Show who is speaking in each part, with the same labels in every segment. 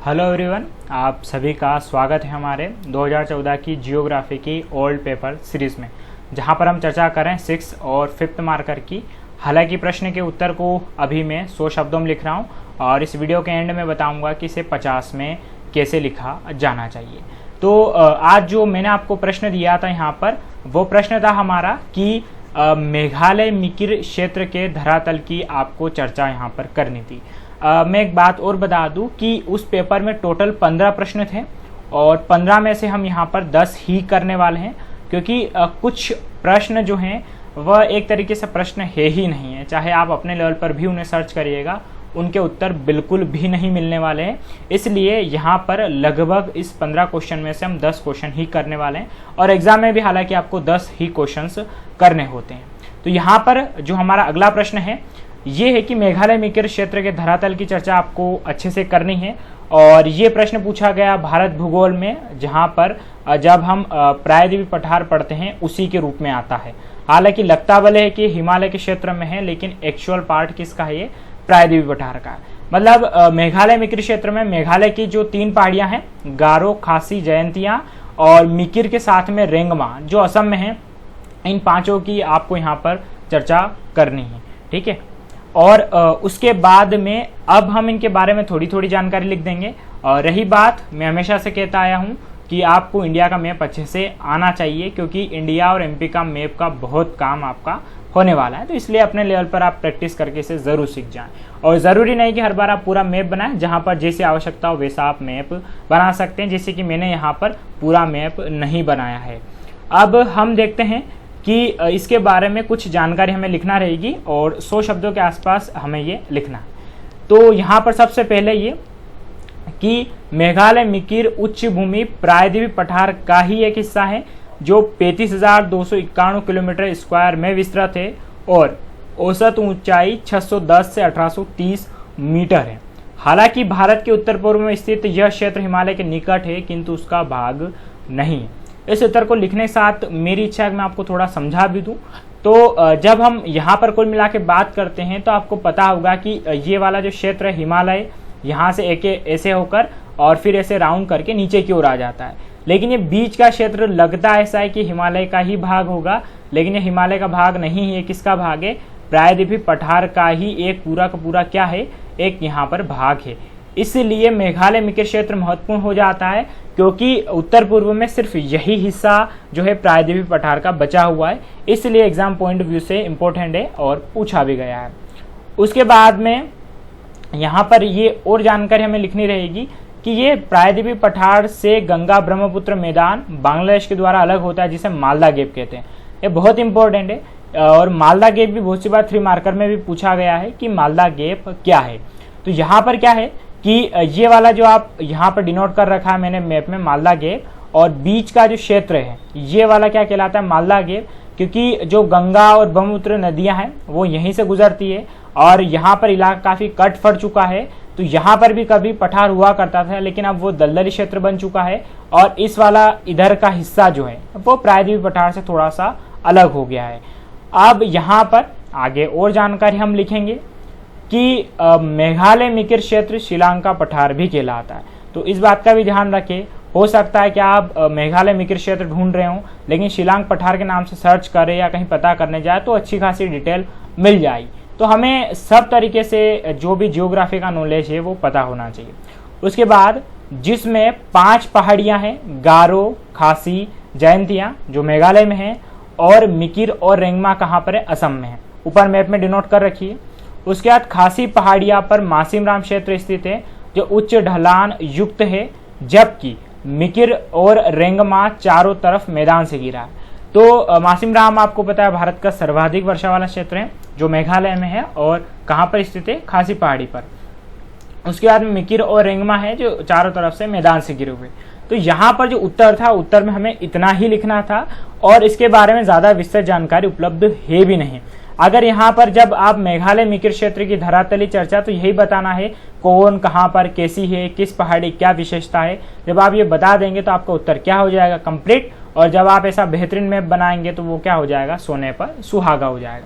Speaker 1: Hello everyone, आप सभी का स्वागत है हमारे 2014 की जियोग्राफी की ओल्ड पेपर सीरीज़ में, जहां पर हम चर्चा करें 6 और 5th मार्कर की। हालांकि प्रश्न के उत्तर को अभी मैं 100 शब्दों में लिख रहा हूं और इस वीडियो के एंड में बताऊंगा कि इसे 50 में कैसे लिखा जाना चाहिए। तो आज जो मैंने आपको प्रश्न दिया था यहाँ पर, वो प्रश्न था हमारा कि मेघालय मिकिर क्षेत्र के धरातल की आपको चर्चा यहाँ पर करनी थी। मैं एक बात और बता दूं कि उस पेपर में टोटल 15 प्रश्न थे और 15 में से हम यहाँ पर 10 ही करने वाले हैं, क्योंकि कुछ प्रश्न जो हैं वह एक तरीके से प्रश्न है ही नहीं है। चाहे आप अपने लेवल पर भी उन्हें सर्च करिएगा, उनके उत्तर बिल्कुल भी नहीं मिलने वाले हैं। इसलिए यहाँ पर लगभग इस 15 क्वेश्चन में से हम 10 क्वेश्चन ही करने वाले हैं और एग्जाम में भी हालांकि आपको 10 ही क्वेश्चंस करने होते हैं। तो यहाँ पर जो हमारा अगला प्रश्न है ये है कि मेघालय मिकिर क्षेत्र के धरातल की चर्चा आपको अच्छे से करनी है। और ये प्रश्न पूछा गया भारत भूगोल में, जहाँ पर जब हम प्रायद्वीपीय पठार पढ़ते हैं उसी के रूप में आता है। हालांकि लगता भले है कि हिमालय के क्षेत्र में है, लेकिन एक्चुअल पार्ट किसका है? ये प्रायद्वीपीय पठार का है। मतलब मेघालय मिकिर क्षेत्र में मेघालय की जो 3 पहाड़ियाँ हैं, गारो, खासी, जयंतिया और मिकिर के साथ में रेंगमा जो असम में है, इन 5 की आपको यहाँ पर चर्चा करनी है। ठीक है, और उसके बाद में अब हम इनके बारे में थोड़ी थोड़ी जानकारी लिख देंगे। और रही बात, मैं हमेशा से कहता आया हूँ कि आपको इंडिया का मैप अच्छे से आना चाहिए, क्योंकि इंडिया और एमपी का मैप का बहुत काम आपका होने वाला है। तो इसलिए अपने लेवल पर आप प्रैक्टिस करके इसे ज़रूर सीख जाएं। और ज़रूरी नहीं कि हर बार आप पूरा मैप बनाएं, जहाँ पर जैसे आवश्यकता हो वैसा आप मैप बना सकते हैं, जैसे कि मैंने यहाँ पर पूरा मैप नहीं बनाया है। अब हम देखते हैं कि इसके बारे में कुछ जानकारी हमें लिखना रहेगी और 100 शब्दों के आसपास हमें ये लिखना है। तो यहाँ पर सबसे पहले ये कि मेघालय मिकिर उच्च भूमि प्रायद्वीपीय पठार का ही एक हिस्सा है, जो 35,291 किलोमीटर स्क्वायर में विस्तृत है और औसत ऊंचाई 610 से 1830 मीटर है। हालांकि भारत के उत्तर पूर्व में स्थित यह क्षेत्र हिमालय के निकट है, किंतु उसका भाग नहीं है। इस उत्तर को लिखने के साथ मेरी इच्छा है कि मैं आपको थोड़ा समझा भी दूं। तो जब हम यहाँ पर कुल मिला के बात करते हैं तो आपको पता होगा कि ये वाला जो क्षेत्र है हिमालय, यहाँ से एक ऐसे होकर और फिर ऐसे राउंड करके नीचे की ओर आ जाता है। लेकिन ये बीच का क्षेत्र लगता ऐसा है कि हिमालय का ही भाग होगा, लेकिन ये हिमालय का भाग नहीं है। किसका भाग है? प्रायद्वीपीय पठार का ही एक पूरा का पूरा क्या है? एक यहाँ पर भाग है। इसलिए मेघालय मिकिर क्षेत्र महत्वपूर्ण हो जाता है, क्योंकि उत्तर पूर्व में सिर्फ यही हिस्सा जो है प्रायद्वीपीय पठार का बचा हुआ है। इसलिए एग्जाम पॉइंट ऑफ व्यू से इम्पोर्टेंट है और पूछा भी गया है। उसके बाद में यहाँ पर ये और जानकारी हमें लिखनी रहेगी कि ये प्रायद्वीपीय पठार से गंगा ब्रह्मपुत्र मैदान बांग्लादेश के द्वारा अलग होता है, जिसे मालदा गैप कहते हैं। ये बहुत इंपॉर्टेंट है और मालदा गैप भी बहुत सी बार 3 मार्कर में भी पूछा गया है कि मालदा गैप क्या है। तो यहाँ पर क्या है कि ये वाला जो आप यहाँ पर डिनोट कर रखा है मैंने मैप में, मालदा गैप, और बीच का जो क्षेत्र है ये वाला क्या कहलाता है? मालदा गैप, क्योंकि जो गंगा और ब्रह्मपुत्र नदियाँ हैं वो यहीं से गुजरती है और यहाँ पर इलाका काफ़ी कट फट चुका है। तो यहाँ पर भी कभी पठार हुआ करता था, लेकिन अब वो दलदली क्षेत्र बन चुका है और इस वाला इधर का हिस्सा जो है वो प्रायद्वीपीय पठार से थोड़ा सा अलग हो गया है। अब यहाँ पर आगे और जानकारी हम लिखेंगे कि मेघालय मिकिर क्षेत्र श्रीलंका पठार भी कहलाता है। तो इस बात का भी ध्यान रखें। हो सकता है कि आप मेघालय मिकिर क्षेत्र ढूंढ रहे हो, लेकिन श्रीलंका पठार के नाम से सर्च करें या कहीं पता करने जाए तो अच्छी खासी डिटेल मिल जाएगी। तो हमें सब तरीके से जो भी जियोग्राफी का नॉलेज है वो पता होना चाहिए। उसके बाद जिसमें 5 पहाड़ियाँ हैं, गारो, खासी, जयंतिया जो मेघालय में है, और मिकिर और रेंगमा कहाँ पर है? असम में है। ऊपर मैप में डिनोट कर रखिए। उसके बाद खासी पहाड़ियाँ पर मासिमराम क्षेत्र स्थित है, जो उच्च ढलान युक्त है, जबकि मिकिर और रेंगमा चारों तरफ मैदान से घिरा है। तो मासिमराम आपको पता है भारत का सर्वाधिक वर्षा वाला क्षेत्र है, जो मेघालय में है और कहाँ पर स्थित है? खासी पहाड़ी पर। उसके बाद में मिकिर और रेंगमा है, जो चारों तरफ से मैदान से घिरे हुए। तो यहाँ पर जो उत्तर था, उत्तर में हमें इतना ही लिखना था और इसके बारे में ज़्यादा विस्तृत जानकारी उपलब्ध है भी नहीं। अगर यहाँ पर जब आप मेघालय मिकिर क्षेत्र की धरातली चर्चा, तो यही बताना है कौन कहाँ पर कैसी है, किस पहाड़ी क्या विशेषता है। जब आप ये बता देंगे तो आपका उत्तर क्या हो जाएगा? कंप्लीट। और जब आप ऐसा बेहतरीन मैप बनाएंगे तो वो क्या हो जाएगा? सोने पर सुहागा हो जाएगा।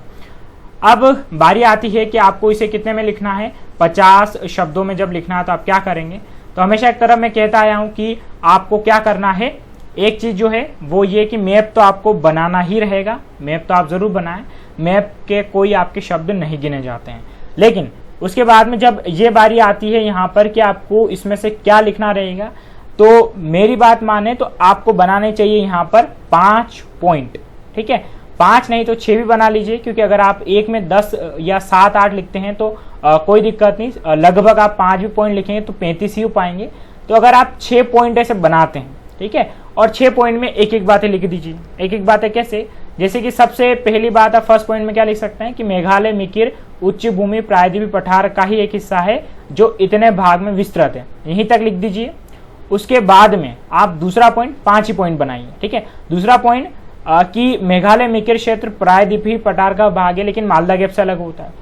Speaker 1: अब बारी आती है कि आपको इसे कितने में लिखना है? 50 शब्दों में जब लिखना है तो आप क्या करेंगे? तो हमेशा एक तरफ मैं कहता आया हूं कि आपको क्या करना है, एक चीज जो है वो ये कि मैप तो आपको बनाना ही रहेगा, मैप तो आप जरूर बनाएं, मैप के कोई आपके शब्द नहीं गिने जाते हैं। लेकिन उसके बाद में जब ये बारी आती है यहाँ पर कि आपको इसमें से क्या लिखना रहेगा, तो मेरी बात माने तो आपको बनाने चाहिए यहाँ पर 5 पॉइंट, ठीक है। 5 नहीं तो 6 भी बना लीजिए, क्योंकि अगर आप एक में 10 या 7-8 लिखते हैं तो कोई दिक्कत नहीं, लगभग आप 5 भी पॉइंट लिखेंगे तो 35 ही हो पाएंगे। तो अगर आप 6 पॉइंट ऐसे बनाते हैं, ठीक है, और 6 पॉइंट में एक एक बातें लिख दीजिए। एक एक बातें कैसे, जैसे कि सबसे पहली बात आप फर्स्ट पॉइंट में क्या लिख सकते हैं कि मेघालय मिकिर उच्च भूमि प्रायद्वीपीय पठार का ही एक हिस्सा है जो इतने भाग में विस्तृत है, यहीं तक लिख दीजिए। उसके बाद में आप दूसरा पॉइंट, 5 ही पॉइंट बनाइए, ठीक है। दूसरा पॉइंट कि मेघालय मिकिर क्षेत्र प्रायद्वीपीय पठार का भाग है लेकिन मालदा गैप से अलग होता है।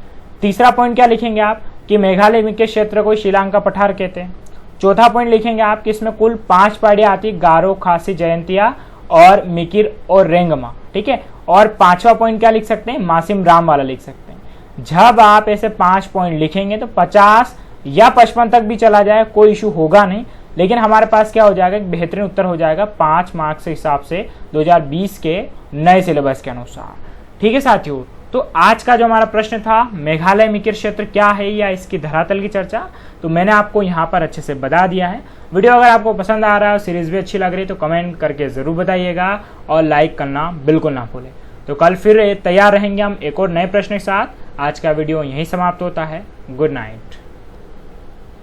Speaker 1: तीसरा पॉइंट क्या लिखेंगे आप कि मेघालय मिकिर क्षेत्र को शिलांग का पठार कहते हैं। चौथा पॉइंट लिखेंगे आप कि इसमें कुल 5 पहाड़ियां आती, गारो, खासी, जयंतिया और मिकिर और रेंगमा, ठीक है। और 5वां पॉइंट क्या लिख सकते हैं, मासिम राम वाला लिख सकते हैं। जब आप ऐसे 5 पॉइंट लिखेंगे तो 50 या 55 तक भी चला जाए, कोई इशू होगा नहीं, लेकिन हमारे पास क्या हो जाएगा, एक बेहतरीन उत्तर हो जाएगा 5 मार्क्स के हिसाब से 2020 के नए सिलेबस के अनुसार, ठीक है साथियों। तो आज का जो हमारा प्रश्न था, मेघालय मिकिर क्षेत्र क्या है या इसकी धरातल की चर्चा, तो मैंने आपको यहाँ पर अच्छे से बता दिया है। वीडियो अगर आपको पसंद आ रहा है और सीरीज भी अच्छी लग रही है तो कमेंट करके जरूर बताइएगा और लाइक करना बिल्कुल ना भूलें। तो कल फिर तैयार रहेंगे हम एक और नए प्रश्न के साथ। आज का वीडियो यहीं समाप्त होता है। Good night.